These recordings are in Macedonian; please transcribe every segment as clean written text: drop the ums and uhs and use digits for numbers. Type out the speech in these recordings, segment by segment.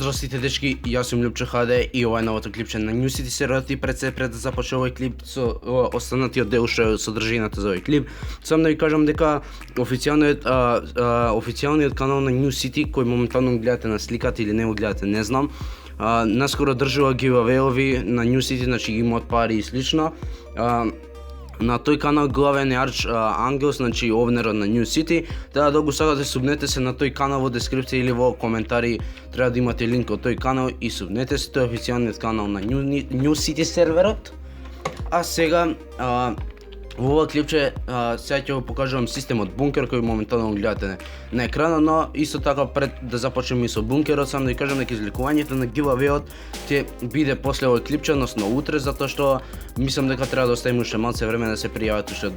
Здрастите дечки, јас сум Лјупчо ХД и ова е новото клипче на New City серверот. Пред да започне овој клип со останатиот дел што е содржината за овој клип, сам да ви кажам дека официјалниот канал на New City, кој моментално гледате на сликата или не го гледате, не знам, наскоро држува гивавеови на New City, значи имаат пари и слично. На тој канал главен е Арч Ангелс, значи овнерот на New City. Треба да го сакате, субнете се на тој канал во дескрипција или во коментари, треба да имате линк од тој канал и субнете се, тој е официјалниот канал на New City серверот. А сега во ова клипче сега ќе го покажувам системот бункер кој моментално гледате на екранот, но исто така пред да започнеме со бункерот, сам да ви кажам дека изликувањето на гивавеот ќе биде после овој клипче, односно утре, затоа што мислам дека треба да оставиме уште малце време да се пријават уште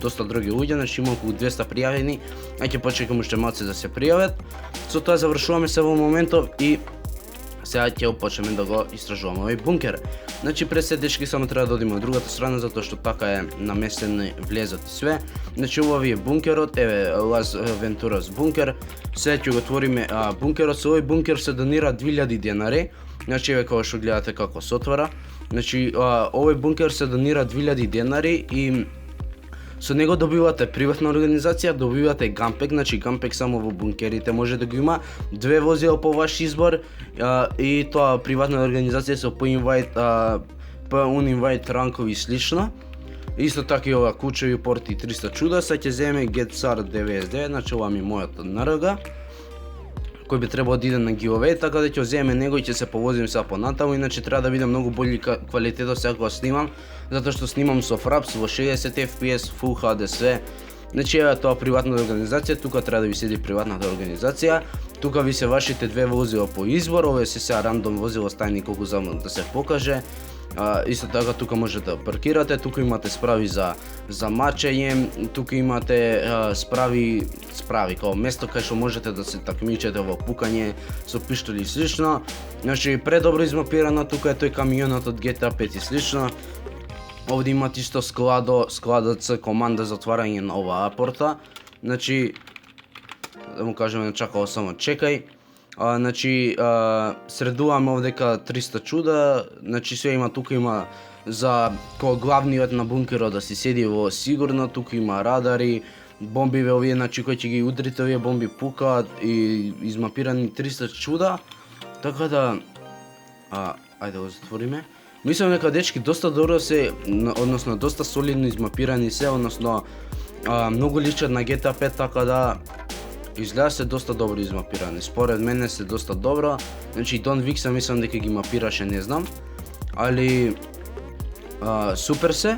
доста други луѓе, значи има околу 200 пријавени, а ќе почекаме уште малце да се пријават. Со тоа завршуваме се во моментов и сега ќе почнеме да го истражуваме овој бункер. Значи пред се дечки само треба да одиме од другата страна затоа што така е наместен влезот и све. Значи ова ви е бункерот, еве Las Venturas бункер. Сега ќе го отвориме бункерот. Со овој бункер се донира 2000 денари. Значи еве како што гледате како се отвара. Значи овој бункер се донира 2000 денари и со него добивате приватна организација, добивате ганпек, значи ганпек само во бункерите може да го има, 2 возила по ваш избор и тоа приватна организација со по uninvite ранкови и слично. Исто така и ова кучеви порти 300 чуда, сега ќе земеме GetSar 99, значи ова ми мојот НРГ, кој би требало да иде на giveaway, така да ќе земеме него и ќе се повозим сега понатаму, иначе треба да видам многу бољи квалитетот сега кога снимам, затоа што снимам со Fraps во 60 FPS, Full HD све. Значи еве тоа приватна организација, тука треба да ви седи приватната организација, тука ви се вашите 2 возила по избор, ова се сега рандом возила, стајни колку заму да се покаже. Исто така тука можете да паркирате, тука имате справи за мачење, тука имате справи како место кај што можете да се такмичите во пукање со пиштоли и слично. Значи предобро измапирано, тука е тој камионот од GTA 5 и слично. Овде имате исто складот со команда за отварање на оваа порта. Значи да му кажеме чакало само чекај. Значи средуваме овдека 300 чуда, значи све има, тука има за кој главниот на бункерот да си седи во сигурно, тука има радари, бомбиве овие, значи кој ќе ги удрите овие бомби пукаат и измапирани 300 чуда, така да ајде да го затвориме. Мислам дека дечки доста добро се, односно доста солидно измапирани се, односно многу личат на GTA 5, така да изгледа се доста добро измапирани. Според мене се доста добро. Значи Don Vix мислам дека ги мапираше, не знам. Али супер се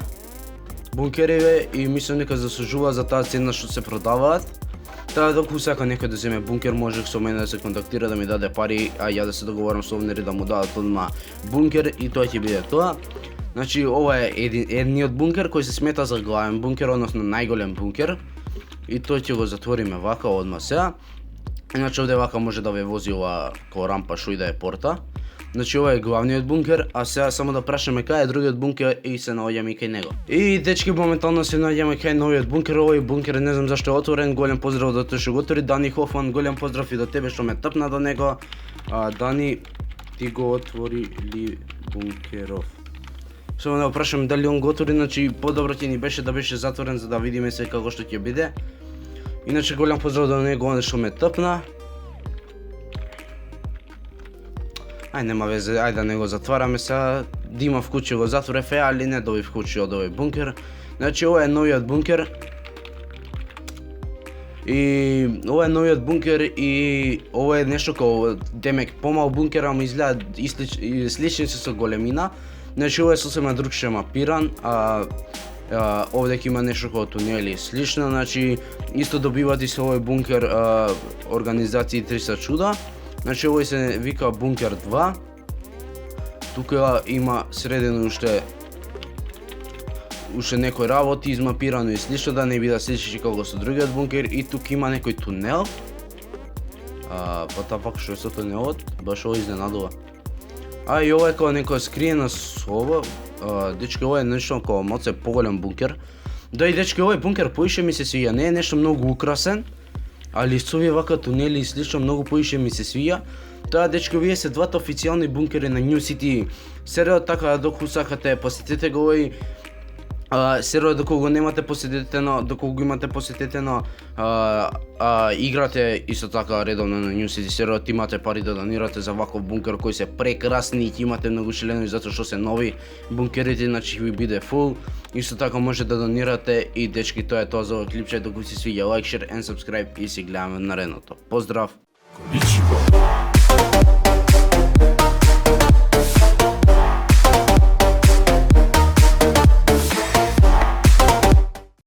бункериве и мислам дека заслужува за таа цена што се продаваат. Така да сака некој да земе бункер, може со мене да се контактира, да ми даде пари, а ја да се договорам со овнери да му дадат одма бункер и тоа ќе биде тоа. Значи ова е едниот бункер кој се смета за главен бункер, односно најголем бункер. И тој ќе го затвориме вака одма сега. Иначе овде вака може да ве вози ова ко рампа што и да е порта. Значи ова е главниот бункер, а сега само да прашаме кај е другиот бункер и се наоѓаме кај него. И дечки моментално се наоѓаме кај новиот бункер. Овој бункер не знам зашто е отворен. Голем поздрав до тој што го отвори, Дани Хофман, голем поздрав и до тебе што ме тапна до него. Дани, ти го отвори ли бункеров? Само да го прашам дали он го отвори, значи подобро ќе ни беше да беше затворен за да видиме се како што ќе биде. Иначе голем поздрав до него што ме тапна. Ај нема везе, ајде да не го затвараме сега. Дима вкучи го затворев, али не добив вкучи од овој бункер. Значи ова е новиот бункер. И ова е новиот бункер и ова е нешто како демек помал бункер, ама изгледа слични се со големина. Значи ова е сосема другше мапиран, овде ќе има нешто како тунели и слично, значи исто добивате со овој бункер организации 300 чуда. Значи овој се вика бункер 2. Тука има средено уште некои работи измапирано и слично, да не биде сличи како со другиот бункер, и тука има некој тунел. Па пак што е со тунелот, баш ово изненадува. И ова е како некоја скриена соба. Дечки, ова е нешто како малце поголем бункер. Да и дечки, овој бункер поише ми се свија, не е нешто многу украсен. али со овие вака тунели и слично многу поише ми се свија. Тоа дечки овие се двата официјални бункери на New City. Сериот така доколку сакате посетете го овој сериот доколку го немате посететено, доколку го имате посететено, играте исто така редовно на New City сериот, имате пари да донирате за ваков бункер кои се прекрасни и имате многу членови затоа што се нови бункерите, значи ќе ви биде фул. Исто така може да донирате и дечки тоа е тоа за овој клипче, доколку си свиѓа лайк, шер and subscribe и се гледаме наредното. Поздрав!